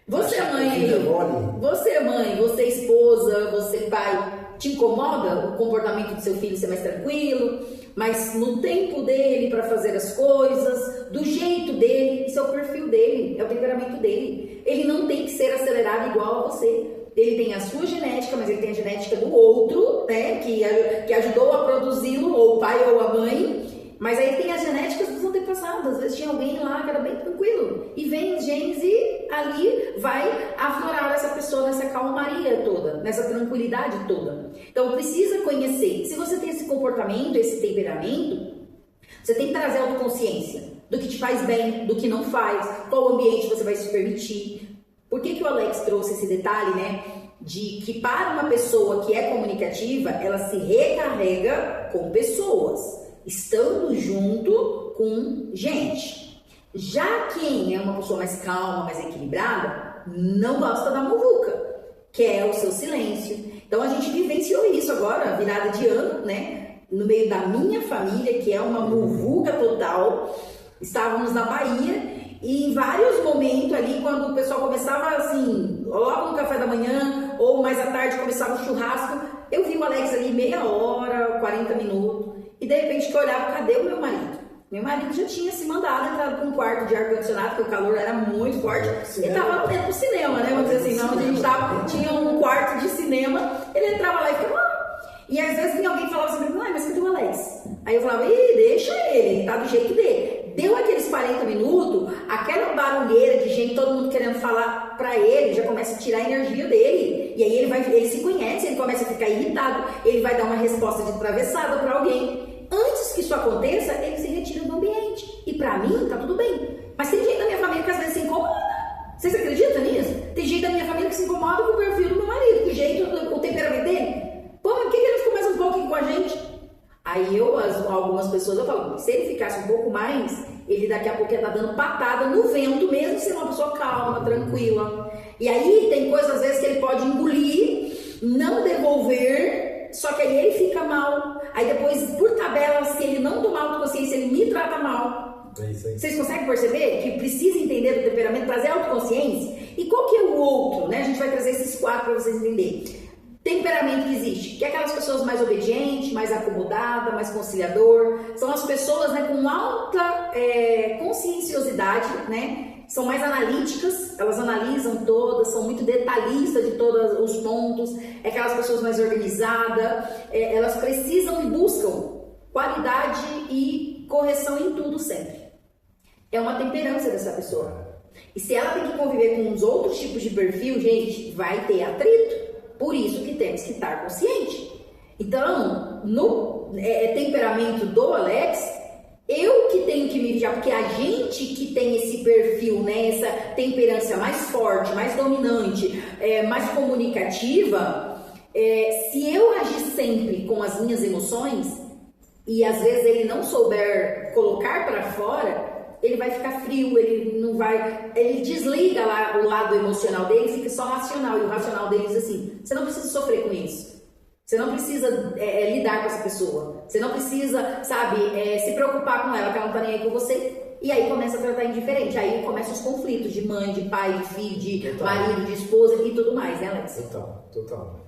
B: Você é mãe, você é esposa, você é pai, te incomoda o comportamento do seu filho ser mais tranquilo, mas no tempo dele para fazer as coisas, do jeito dele, isso é o perfil dele, é o temperamento dele. Ele não tem que ser acelerado igual a você. Ele tem a sua genética, mas ele tem a genética do outro, né, que ajudou a produzi-lo, ou o pai ou a mãe. Mas aí tem as genéticas dos antepassados. Às vezes tinha alguém lá que era bem tranquilo. E vem os genes e ali vai aflorar essa pessoa nessa calmaria toda, nessa tranquilidade toda. Então precisa conhecer. Se você tem esse comportamento, esse temperamento, você tem que trazer autoconsciência do que te faz bem, do que não faz, qual ambiente você vai se permitir. Por que o Alex trouxe esse detalhe, né? De que para uma pessoa que é comunicativa, ela se recarrega com pessoas, estando junto com gente. Já quem é uma pessoa mais calma, mais equilibrada, não gosta da muvuca, quer o seu silêncio. Então a gente vivenciou isso agora, virada de ano, né? No meio da minha família, que é uma muvuca total. Estávamos na Bahia e em vários momentos ali, quando o pessoal começava assim, logo no café da manhã ou mais à tarde começava o churrasco, eu vi o Alex ali meia hora, 40 minutos. E de repente que eu olhava, cadê o meu marido? Meu marido já tinha se mandado entrar para um quarto de ar-condicionado, porque o calor era muito forte. Ele estava dentro do cinema, né? Vamos dizer assim, não, a gente tinha um quarto de cinema, ele entrava lá e ficava lá. E às vezes vinha alguém e falava assim, mas cadê o Alex? Aí eu falava, deixa ele tá do jeito dele. Deu aqueles 40 minutos, aquela barulheira de gente, todo mundo querendo falar pra ele, já começa a tirar a energia dele. E aí ele se conhece, ele começa a ficar irritado, ele vai dar uma resposta de atravessada pra alguém. Antes que isso aconteça, ele se retira do ambiente. E pra mim, tá tudo bem. Mas tem gente da minha família que às vezes se incomoda. Vocês acreditam nisso? Tem gente da minha família que se incomoda com o perfil do meu marido, com o jeito, o temperamento dele. Pô, mas por que ele ficou mais um pouco aqui com a gente? Aí algumas pessoas, eu falo, se ele ficasse um pouco mais, ele daqui a pouco ia estar dando patada no vento, mesmo sendo uma pessoa calma, tranquila. E aí tem coisas às vezes que ele pode engolir, não devolver, só que aí ele fica mal. Aí depois, por tabela, se ele não tomar autoconsciência, ele me trata mal.
A: É isso aí.
B: Vocês conseguem perceber que precisa entender do temperamento, trazer autoconsciência? E qual que é o outro, né? A gente vai trazer esses 4 para vocês entenderem. temperamento que existe, que é aquelas pessoas mais obedientes, mais acomodadas, mais conciliador, são as pessoas, né, com alta conscienciosidade, né, são mais analíticas, elas analisam todas, são muito detalhistas de todos os pontos, é aquelas pessoas mais organizadas, elas precisam e buscam qualidade e correção em tudo sempre. É uma temperança dessa pessoa. E se ela tem que conviver com uns outros tipos de perfil, gente, vai ter atrito. Por isso que temos que estar consciente. Então, no temperamento do Alex, eu que tenho que me vigiar, porque a gente que tem esse perfil, né, essa temperança mais forte, mais dominante, mais comunicativa, se eu agir sempre com as minhas emoções, e às vezes ele não souber colocar para fora, ele vai ficar frio, ele desliga lá o lado emocional dele, fica só racional, e o racional dele diz assim, você não precisa sofrer com isso, você não precisa lidar com essa pessoa, você não precisa, sabe, se preocupar com ela, que ela não tá nem aí com você, e aí começa a tratar indiferente, aí começam os conflitos de mãe, de pai, de filho, de marido, de esposa e tudo mais, né, Alex?
A: Total.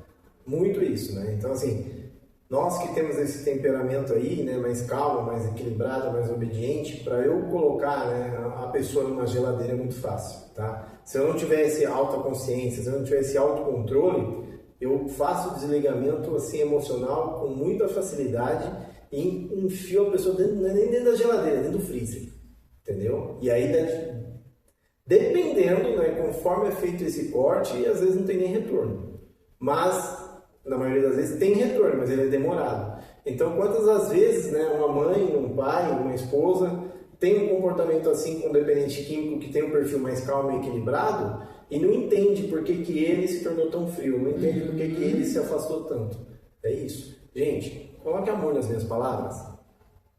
A: Muito isso, né? Então, assim, nós que temos esse temperamento aí, né, mais calmo, mais equilibrado, mais obediente, para eu colocar, né, a pessoa numa geladeira é muito fácil, tá? Se eu não tivesse autoconsciência, se eu não tivesse autocontrole, eu faço o desligamento assim, emocional com muita facilidade e enfio a pessoa não é nem dentro da geladeira, dentro do freezer, entendeu? E aí, dependendo, né, conforme é feito esse corte, às vezes não tem nem retorno. Mas na maioria das vezes tem retorno, mas ele é demorado. Então, quantas das vezes, né, uma mãe, um pai, uma esposa tem um comportamento assim com um dependente químico que tem um perfil mais calmo e equilibrado e não entende por que ele se tornou tão frio, não entende por que ele se afastou tanto. É isso. Gente, coloque amor nas minhas palavras.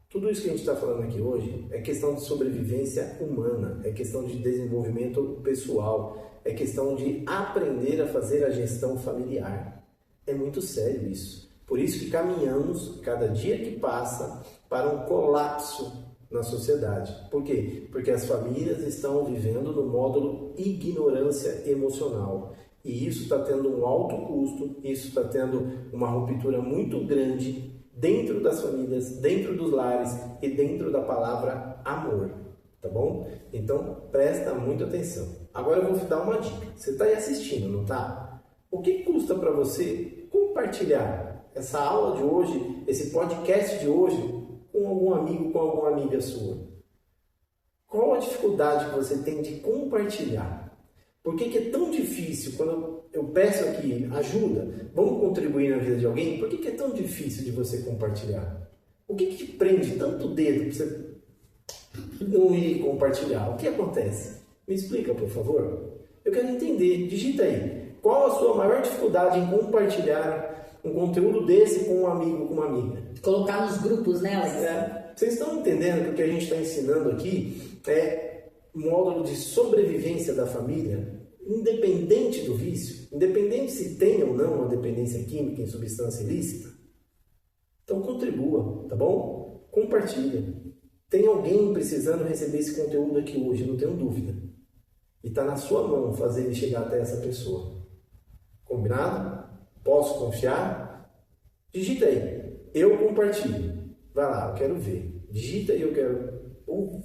A: Tudo isso que a gente está falando aqui hoje é questão de sobrevivência humana, é questão de desenvolvimento pessoal, é questão de aprender a fazer a gestão familiar. É muito sério isso. Por isso que caminhamos, cada dia que passa, para um colapso na sociedade. Por quê? Porque as famílias estão vivendo no módulo ignorância emocional. E isso está tendo um alto custo, isso está tendo uma ruptura muito grande dentro das famílias, dentro dos lares e dentro da palavra amor. Tá bom? Então, presta muita atenção. Agora eu vou te dar uma dica. Você está aí assistindo, não está? O que custa para você compartilhar essa aula de hoje, esse podcast de hoje, com algum amigo, com alguma amiga sua? Qual a dificuldade que você tem de compartilhar? Por que é tão difícil, quando eu peço aqui ajuda, vamos contribuir na vida de alguém, por que é tão difícil de você compartilhar? O que te prende tanto o dedo para você não ir compartilhar? O que acontece? Me explica, por favor. Eu quero entender. Digita aí. Qual a sua maior dificuldade em compartilhar um conteúdo desse com um amigo, com uma amiga?
B: Colocar nos grupos, né, Alex?
A: Vocês estão entendendo que o que a gente está ensinando aqui é módulo de sobrevivência da família, independente do vício, independente se tem ou não uma dependência química em substância ilícita? Então contribua, tá bom? Compartilha. Tem alguém precisando receber esse conteúdo aqui hoje, não tenho dúvida. E está na sua mão fazer ele chegar até essa pessoa. Combinado? Posso confiar? Digita aí. Eu compartilho. Vai lá, eu quero ver. Digita aí, eu quero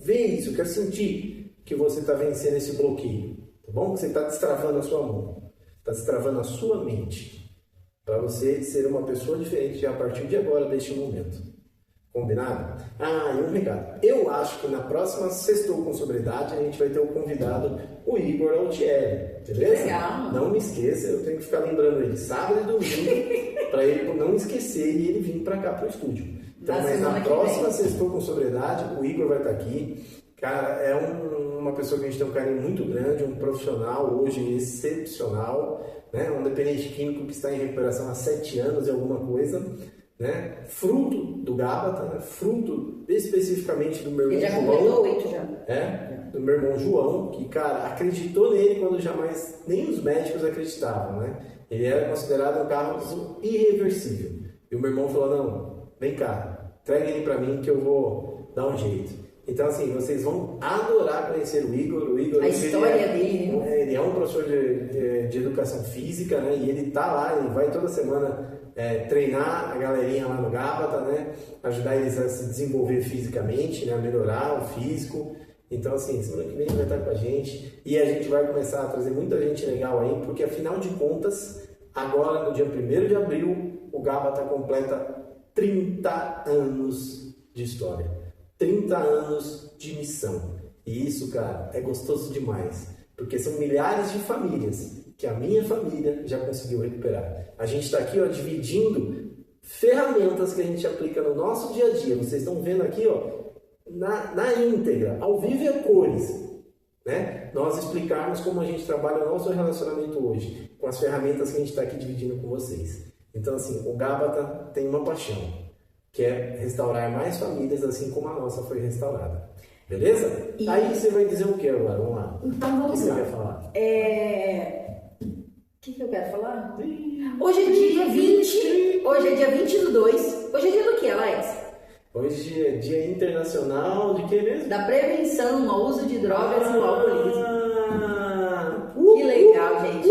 A: ver isso, eu quero sentir que você está vencendo esse bloqueio. Tá bom? Que você está destravando a sua mão. Está destravando a sua mente. Para você ser uma pessoa diferente a partir de agora, deste momento. Combinado? Ah, e um recado. Eu acho que na próxima Sextou com Sobriedade a gente vai ter o convidado, o Igor Altieri. Beleza?
B: Legal.
A: Não me esqueça, eu tenho que ficar lembrando ele sábado e domingo para ele não esquecer e ele vir para cá para o estúdio. Então, mas na próxima Sextou com Sobriedade, o Igor vai estar aqui. Cara, é uma pessoa que a gente tem um carinho muito grande, um profissional hoje excepcional, né? Um dependente químico que está em recuperação há 7 anos e alguma coisa. Né? Fruto do Gábata, né? Fruto especificamente do meu irmão João.
B: Ele já completou 8 já.
A: Do meu irmão João, que, cara, acreditou nele quando jamais nem os médicos acreditavam, né? Ele era considerado um caso irreversível. E o meu irmão falou, não, vem cá, entrega ele pra mim que eu vou dar um jeito. Então, assim, vocês vão adorar conhecer o Igor. O Igor,
B: a história dele, né?
A: Ele é um professor de educação física, né? E ele tá lá, ele vai toda semana treinar a galerinha lá no Gábata, né? Ajudar eles a se desenvolver fisicamente, né? A melhorar o físico. Então, assim, semana que vem ele vai estar com a gente e a gente vai começar a trazer muita gente legal aí, porque afinal de contas, agora no dia 1º de abril, o Gábata completa 30 anos de história, 30 anos de missão. E isso, cara, é gostoso demais, porque são milhares de famílias que a minha família já conseguiu recuperar. A gente está aqui, ó, dividindo ferramentas que a gente aplica no nosso dia a dia. Vocês estão vendo aqui, ó, na íntegra, ao vivo e a cores, né? Nós explicarmos como a gente trabalha o nosso relacionamento hoje, com as ferramentas que a gente está aqui dividindo com vocês. Então, assim, o Gábata tem uma paixão, que é restaurar mais famílias, assim como a nossa foi restaurada. Beleza? E aí você vai dizer o que agora? Vamos lá.
B: Então vamos lá.
A: O que você quer falar?
B: O que eu quero falar? Hoje é dia 20, hoje é dia 20/2. Hoje é dia do que, Alex?
A: Hoje é dia internacional de que mesmo?
B: Da prevenção ao uso de drogas e ao alcoolismo. Que legal, gente.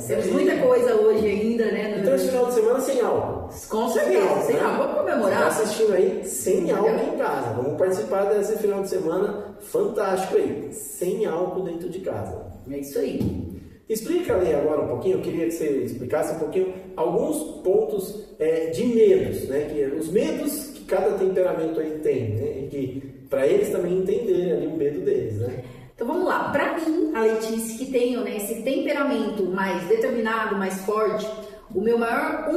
B: Temos muita coisa hoje ainda, né?
A: Então esse final de semana sem álcool.
B: Com certeza, sem álcool. Vamos comemorar.
A: Você tá assistindo aí sem álcool em casa. Vamos participar desse final de semana fantástico aí. Sem álcool dentro de casa.
B: É isso aí.
A: Explica ali agora um pouquinho, eu queria que você explicasse um pouquinho alguns pontos de medos, né? Que os medos que cada temperamento aí tem, né? E que para eles também entenderem ali o medo deles, né?
B: Então vamos lá. Para mim, a Letícia, que tenho, né, esse temperamento mais determinado, mais forte, o meu maior,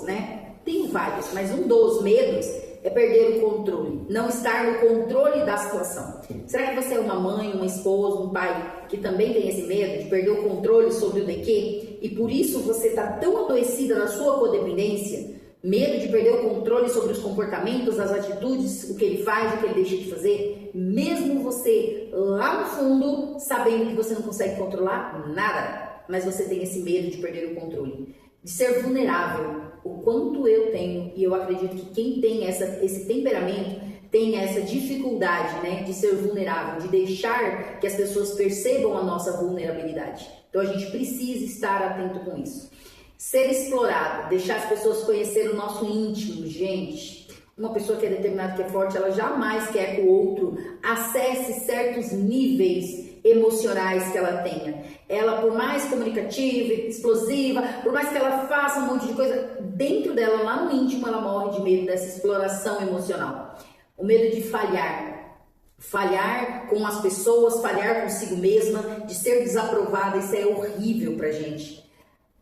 B: né? Tem vários, mas um dos medos é perder o controle, não estar no controle da situação. Será que você é uma mãe, uma esposa, um pai que também tem esse medo de perder o controle sobre o DQ e por isso você está tão adoecida na sua codependência, medo de perder o controle sobre os comportamentos, as atitudes, o que ele faz, o que ele deixa de fazer, mesmo você lá no fundo sabendo que você não consegue controlar nada, mas você tem esse medo de perder o controle, de ser vulnerável. O quanto eu tenho, e eu acredito que quem tem esse temperamento tem essa dificuldade, né, de ser vulnerável, de deixar que as pessoas percebam a nossa vulnerabilidade. Então a gente precisa estar atento com isso. Ser explorado, deixar as pessoas conhecerem o nosso íntimo, gente. Uma pessoa que é determinada, que é forte, ela jamais quer que o outro acesse certos níveis emocionais que ela tenha. Ela, por mais comunicativa, explosiva, por mais que ela faça um monte de coisa, dentro dela, lá no íntimo, ela morre de medo dessa exploração emocional. O medo de falhar. Falhar com as pessoas, falhar consigo mesma, de ser desaprovada, isso é horrível pra gente.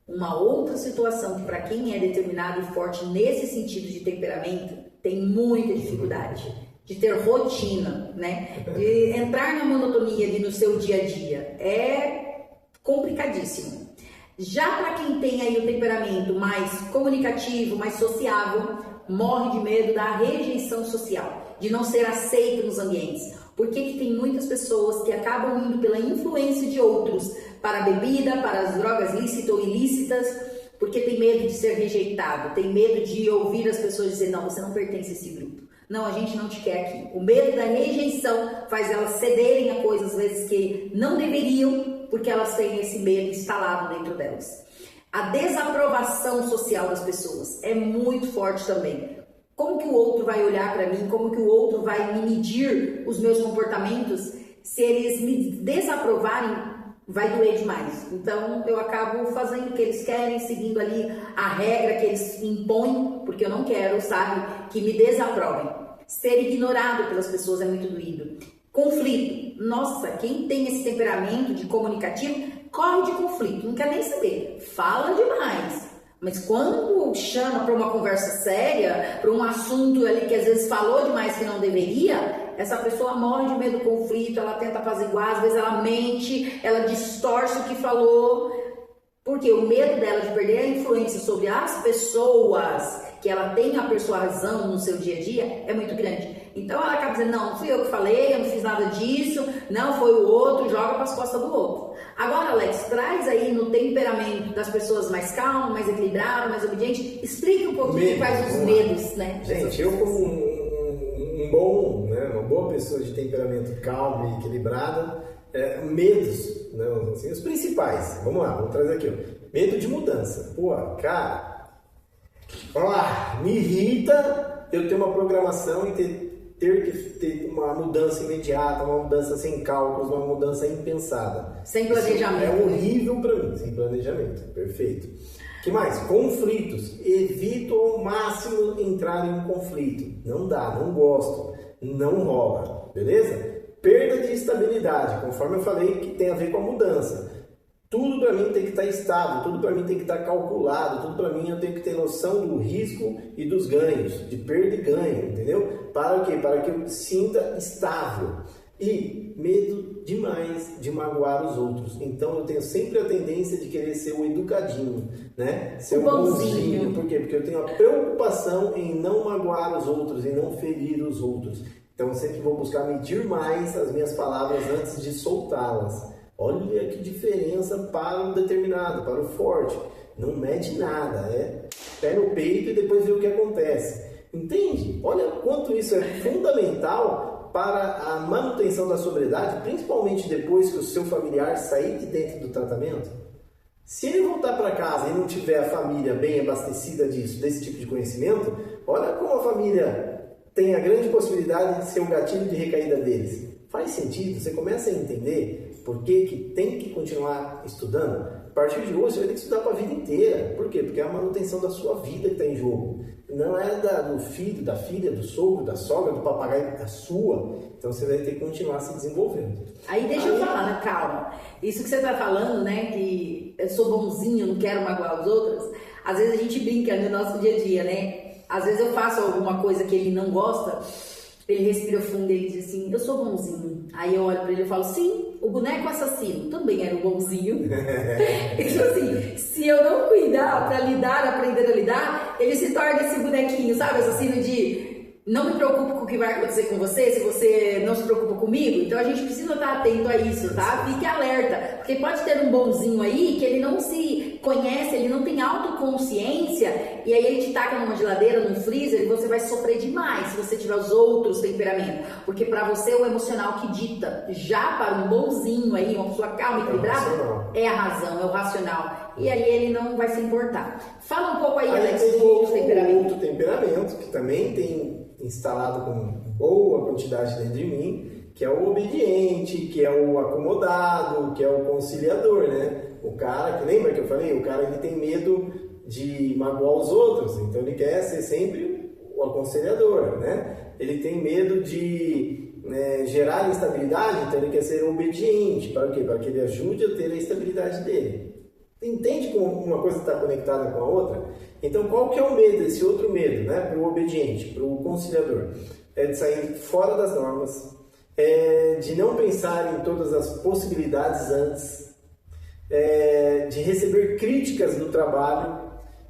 B: Uma outra situação que para quem é determinado e forte nesse sentido de temperamento, tem muita dificuldade. De ter rotina, né? De entrar na monotonia ali no seu dia a dia. É complicadíssimo. Já para quem tem aí o temperamento mais comunicativo, mais sociável, morre de medo da rejeição social, de não ser aceito nos ambientes. Por que tem muitas pessoas que acabam indo pela influência de outros para a bebida, para as drogas lícitas ou ilícitas, porque tem medo de ser rejeitado, tem medo de ouvir as pessoas dizer, não, você não pertence a esse grupo. Não, a gente não te quer aqui. O medo da rejeição faz elas cederem a coisas, às vezes, que não deveriam, porque elas têm esse medo instalado dentro delas. A desaprovação social das pessoas é muito forte também. Como que o outro vai olhar para mim? Como que o outro vai me medir os meus comportamentos? Se eles me desaprovarem, vai doer demais. Então, eu acabo fazendo o que eles querem, seguindo ali a regra que eles impõem, porque eu não quero, sabe, que me desaprovem. Ser ignorado pelas pessoas é muito doído. Conflito. Nossa, quem tem esse temperamento de comunicativo, corre de conflito, não quer nem saber. Fala demais. Mas quando chama para uma conversa séria, para um assunto ali que às vezes falou demais que não deveria, essa pessoa morre de medo do conflito, ela tenta apaziguar, às vezes ela mente, ela distorce o que falou, porque o medo dela de perder a influência sobre as pessoas que ela tem a persuasão no seu dia a dia é muito grande. Então ela acaba dizendo, não fui eu que falei, eu não fiz nada disso, não foi o outro, joga para as costas do outro. Agora, Alex, traz aí no temperamento das pessoas mais calmas, mais equilibradas, mais obedientes, explica um pouquinho quais os medos, né?
A: Gente, eu como um bom, né, né? Uma boa pessoa de temperamento calmo e equilibrado, medos, né? Assim, os principais. Vamos lá, vamos trazer aqui. Ó. Medo de mudança. Pô, cara, me irrita eu ter uma programação e ter que ter uma mudança imediata, uma mudança sem cálculos, uma mudança impensada.
B: Sem planejamento.
A: Isso é horrível para mim, sem planejamento. Perfeito. O que mais? Conflitos. Evito ao máximo entrar em um conflito. Não dá, não gosto, não rola. Beleza? Perda de estabilidade, conforme eu falei, que tem a ver com a mudança. Tudo para mim tem que estar estável, tudo para mim tem que estar calculado, tudo para mim eu tenho que ter noção do risco e dos ganhos, de perda e ganho, entendeu? Para o quê? Para que eu sinta estável. E medo demais de magoar os outros. Então eu tenho sempre a tendência de querer ser o educadinho, né? Ser o bonzinho. Por quê? Porque eu tenho a preocupação em não magoar os outros, em não ferir os outros. Então eu sempre vou buscar medir mais as minhas palavras antes de soltá-las. Olha que diferença para um determinado, para o forte. Não mede nada, pé no peito e depois vê o que acontece. Entende? Olha quanto isso é fundamental para a manutenção da sobriedade, principalmente depois que o seu familiar sair de dentro do tratamento. Se ele voltar para casa e não tiver a família bem abastecida desse tipo de conhecimento, olha como a família tem a grande possibilidade de ser o gatilho de recaída deles. Faz sentido? Você começa a entender por que tem que continuar estudando? A partir de hoje você vai ter que estudar para a vida inteira. Por quê? Porque é a manutenção da sua vida que está em jogo. Não é do filho, da filha, do sogro, da sogra, do papagaio, da sua. Então você vai ter que continuar se desenvolvendo.
B: Aí deixa eu falar, né? Calma. Isso que você está falando, né? Que eu sou bonzinho, não quero magoar os outros. Às vezes a gente brinca no nosso dia a dia, né? Às vezes eu faço alguma coisa que ele não gosta, ele respira fundo e ele diz assim, eu sou bonzinho. Aí eu olho pra ele e falo, sim, o boneco assassino também era o bonzinho. Então assim, se eu não cuidar pra lidar, aprender a lidar, ele se torna esse bonequinho, sabe? Assassino de não me preocupo com o que vai acontecer com você, se você não se preocupa comigo. Então a gente precisa estar atento a isso, tá? Fique alerta, porque pode ter um bonzinho aí que ele não se conhece, ele não tem autoconsciência, e aí ele te taca numa geladeira, num freezer, e você vai sofrer demais se você tiver os outros temperamentos, porque para você é o emocional que dita. Já para um bonzinho aí, uma pessoa calma e equilibrada, é a razão, é o racional, e aí ele não vai se importar. Fala um pouco aí, Alex, do outro temperamento.
A: Outro temperamento que também tem instalado com boa quantidade dentro de mim, que é o obediente, que é o acomodado, que é o conciliador, né? O cara, que lembra que eu falei? O cara ele tem medo de magoar os outros, então ele quer ser sempre o aconselhador, né? Ele tem medo de gerar instabilidade, então ele quer ser obediente. Para o quê? Para que ele ajude a ter a estabilidade dele. Entende como uma coisa está conectada com a outra? Então, qual que é o medo, esse outro medo, né? Para o obediente, para o conciliador? É de sair fora das normas, de não pensar em todas as possibilidades antes, de receber críticas do trabalho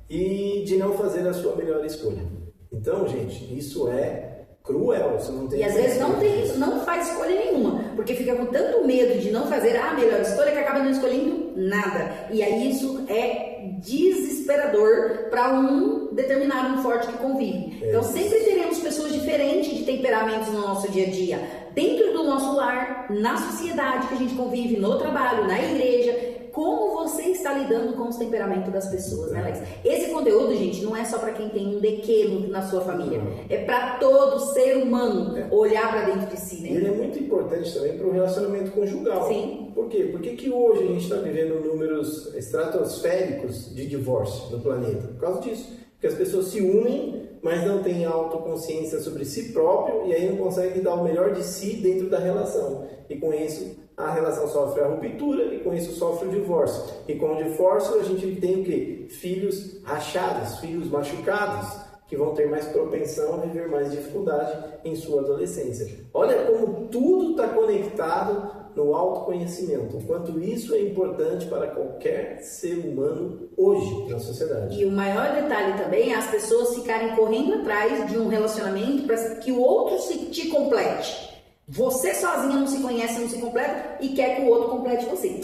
A: e de não fazer a sua melhor escolha. Então, gente, isso é cruel. Você não tem
B: e às vezes não tem isso, não faz escolha nenhuma, porque fica com tanto medo de não fazer a melhor escolha que acaba não escolhendo nada. E aí isso é desesperador para um determinado forte que convive. Então sempre teremos pessoas diferentes de temperamentos no nosso dia a dia, dentro do nosso lar, na sociedade que a gente convive, no trabalho, na igreja. Como você está lidando com os temperamentos das pessoas, né, Alex? Esse conteúdo, gente, não é só para quem tem um DQ na sua família. É para todo ser humano olhar para dentro de si, né?
A: Ele é muito importante também para o relacionamento conjugal.
B: Sim.
A: Por quê? Por que hoje a gente está vivendo números estratosféricos de divórcio no planeta? Por causa disso. Porque as pessoas se unem, mas não têm autoconsciência sobre si próprio e aí não conseguem dar o melhor de si dentro da relação. E com isso, a relação sofre a ruptura e com isso sofre o divórcio. E com o divórcio a gente tem o quê? Filhos rachados, filhos machucados, que vão ter mais propensão a viver mais dificuldade em sua adolescência. Olha como tudo está conectado no autoconhecimento, o quanto isso é importante para qualquer ser humano hoje na sociedade.
B: E o maior detalhe também é as pessoas ficarem correndo atrás de um relacionamento para que o outro te complete. Você sozinha não se conhece, não se completa e quer que o outro complete você.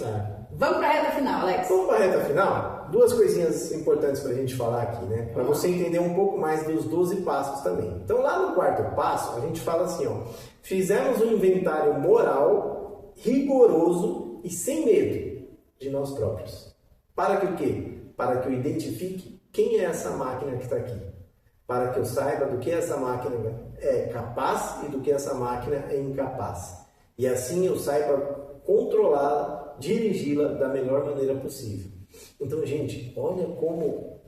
B: Vamos para a reta final, Alex.
A: Vamos para a reta final? Duas coisinhas importantes para a gente falar aqui, né? Para você entender um pouco mais dos 12 passos também. Então, lá no quarto passo, a gente fala assim, ó. Fizemos um inventário moral, rigoroso e sem medo de nós próprios. Para que o quê? Para que eu identifique quem é essa máquina que está aqui. Para que eu saiba do que essa máquina é capaz e do que essa máquina é incapaz. E assim eu saiba controlá-la, dirigi-la da melhor maneira possível. Então, gente, olha como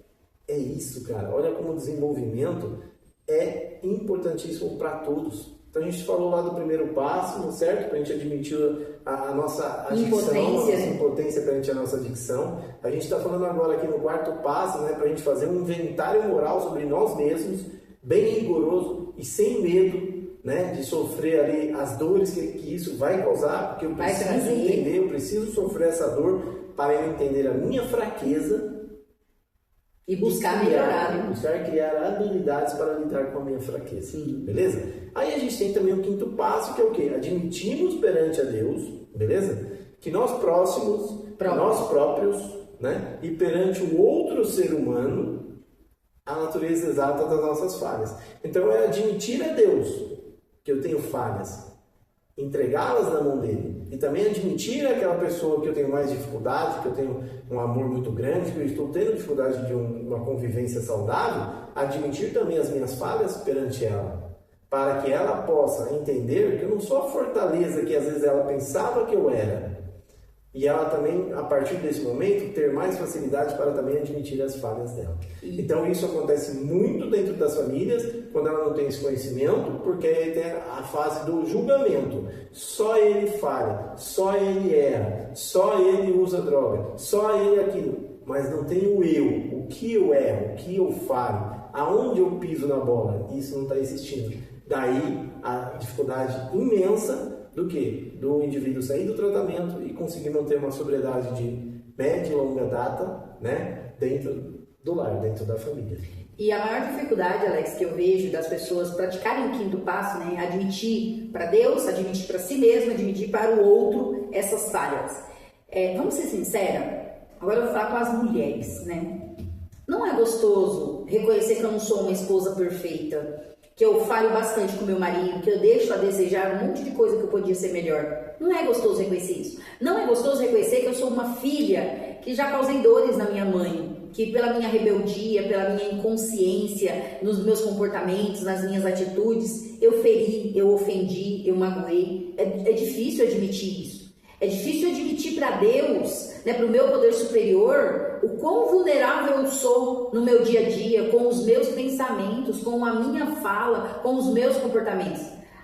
A: é isso, cara. Olha como o desenvolvimento é importantíssimo para todos. Então, a gente falou lá do primeiro passo, certo? Para a gente admitir a nossa adicção, a nossa impotência perante a nossa adicção. A gente está falando agora aqui no quarto passo, né? Para a gente fazer um inventário moral sobre nós mesmos, bem rigoroso e sem medo, né? De sofrer ali as dores que isso vai causar, porque eu preciso entender, eu preciso sofrer essa dor para eu entender a minha fraqueza.
B: E buscar melhorar, né?
A: Buscar criar habilidades para lidar com a minha fraqueza. Beleza? Aí a gente tem também o quinto passo, que é o quê? Admitimos perante a Deus, beleza? Que nós nós próprios, né? E perante o outro ser humano, a natureza exata das nossas falhas. Então é admitir a Deus que eu tenho falhas, entregá-las na mão dele. E também admitir aquela pessoa que eu tenho mais dificuldade, que eu tenho um amor muito grande, que eu estou tendo dificuldade de uma convivência saudável, admitir também as minhas falhas perante ela, para que ela possa entender que eu não sou a fortaleza que às vezes ela pensava que eu era. E ela também, a partir desse momento, ter mais facilidade para também admitir as falhas dela. Então isso acontece muito dentro das famílias, quando ela não tem esse conhecimento, porque aí tem a fase do julgamento. Só ele falha, só ele erra, só ele usa droga, só ele aquilo. Mas não tem o eu, o que eu erro, o que eu falho, aonde eu piso na bola. Isso não está existindo. Daí a dificuldade imensa do que? Do indivíduo sair do tratamento e conseguir manter uma sobriedade de média e longa data, né? Dentro do lar, dentro da família.
B: E a maior dificuldade, Alex, que eu vejo das pessoas praticarem o quinto passo, né? Admitir para Deus, admitir para si mesmo, admitir para o outro essas falhas. Vamos ser sinceros, agora eu vou falar com as mulheres, né? Não é gostoso reconhecer que eu não sou uma esposa perfeita, que eu falho bastante com meu marido, que eu deixo a desejar um monte de coisa que eu podia ser melhor. Não é gostoso reconhecer isso. Não é gostoso reconhecer que eu sou uma filha que já causei dores na minha mãe, que pela minha rebeldia, pela minha inconsciência, nos meus comportamentos, nas minhas atitudes, eu feri, eu ofendi, eu magoei. É difícil admitir isso. É difícil admitir para Deus, né, para o meu poder superior, o quão vulnerável eu sou no meu dia a dia, com os meus pensamentos, com a minha fala, com os meus comportamentos.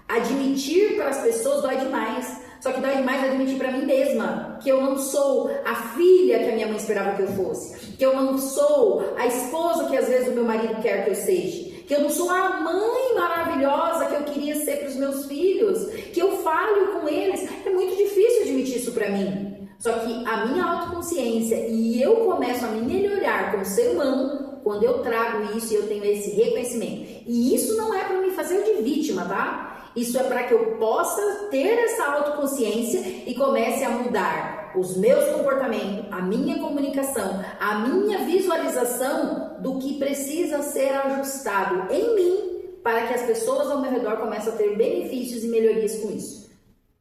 B: Admitir para as pessoas dói demais. Só que dói demais admitir para mim mesma que eu não sou a filha que a minha mãe esperava que eu fosse, que eu não sou a esposa que às vezes o meu marido quer que eu seja, que eu não sou a mãe maravilhosa que eu queria ser para os meus filhos, que eu falho com eles. É muito difícil admitir isso para mim. Só que a minha autoconsciência e eu começo a me melhorar como ser humano quando eu trago isso e eu tenho esse reconhecimento. E isso não é para me fazer de vítima, tá? Isso é para que eu possa ter essa autoconsciência e comece a mudar os meus comportamentos, a minha comunicação, a minha visualização do que precisa ser ajustado em mim para que as pessoas ao meu redor comecem a ter benefícios e melhorias com isso.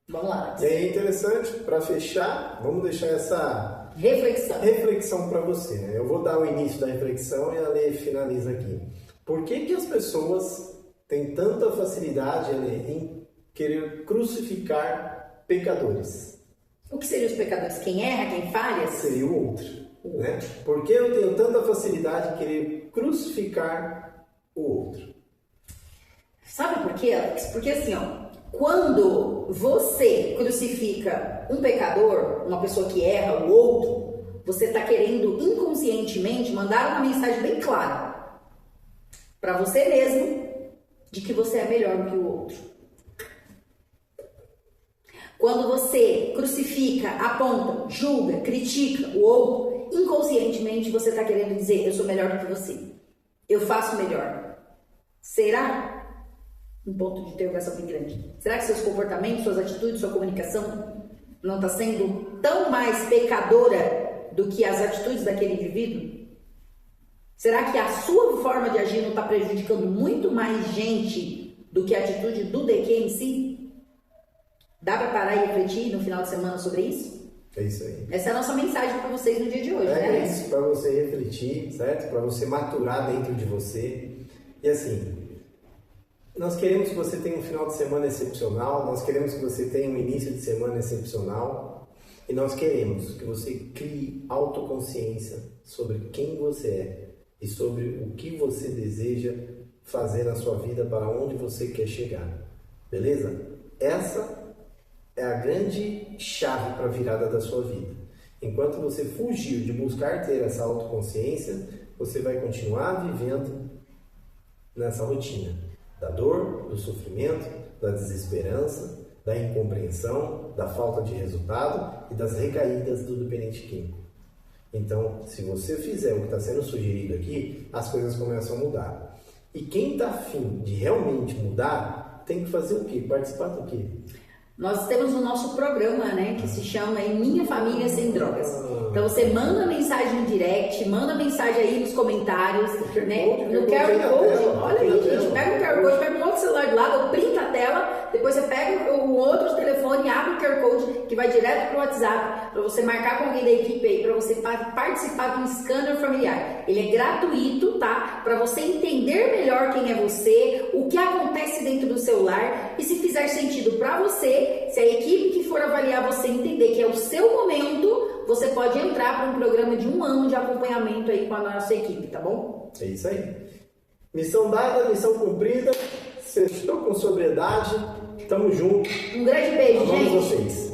B: Vamos lá.
A: É interessante, para fechar, vamos deixar essa reflexão para você, né? Eu vou dar o início da reflexão e a Lê finaliza aqui. Por que as pessoas têm tanta facilidade, Lê, em querer crucificar pecadores?
B: O que seriam os pecadores? Quem erra, quem falha?
A: Seria o outro, né? Por que eu tenho tanta facilidade em querer crucificar o outro?
B: Sabe por quê, Alex? Porque assim, quando você crucifica um pecador, uma pessoa que erra o outro, você está querendo inconscientemente mandar uma mensagem bem clara para você mesmo de que você é melhor do que o outro. Quando você crucifica, aponta, julga, critica o outro, inconscientemente você está querendo dizer: eu sou melhor do que você, eu faço melhor. Será? Um ponto de interrogação bem grande. Será que seus comportamentos, suas atitudes, sua comunicação não está sendo tão mais pecadora do que as atitudes daquele indivíduo? Será que a sua forma de agir não está prejudicando muito mais gente do que a atitude do DQ em si? Dá para parar e refletir no final de semana sobre isso?
A: É isso aí.
B: Essa é a nossa mensagem para vocês no dia de hoje, né?
A: É isso, para você refletir, certo? Para você maturar dentro de você. E assim, nós queremos que você tenha um final de semana excepcional, nós queremos que você tenha um início de semana excepcional e nós queremos que você crie autoconsciência sobre quem você é e sobre o que você deseja fazer na sua vida, para onde você quer chegar. Beleza? Essa é a grande chave para a virada da sua vida. Enquanto você fugir de buscar ter essa autoconsciência, você vai continuar vivendo nessa rotina da dor, do sofrimento, da desesperança, da incompreensão, da falta de resultado e das recaídas do dependente químico. Então, se você fizer o que está sendo sugerido aqui, as coisas começam a mudar. E quem está afim de realmente mudar, tem que fazer o quê? Participar do quê?
B: Nós temos o nosso programa, né, que se chama Minha Família Sem Drogas. Então você manda mensagem no direct, manda mensagem aí nos comentários, né? No QR Code, olha aí, gente, pega o QR Code, pega um outro celular do lado, printa a tela, depois você pega o outro telefone, abre o QR Code que vai direto pro WhatsApp, para você marcar com alguém da equipe aí, para você participar do scanner familiar. Ele é gratuito, tá? Para você entender melhor quem é você, o que acontece dentro do celular e se fizer sentido para você, se a equipe que for avaliar você entender que é o seu momento, você pode entrar para um programa de 1 ano de acompanhamento aí com a nossa equipe, tá bom?
A: É isso aí. Missão dada, missão cumprida. Sextou com sobriedade. Tamo junto.
B: Um grande beijo,
A: Amamos
B: gente.
A: vocês.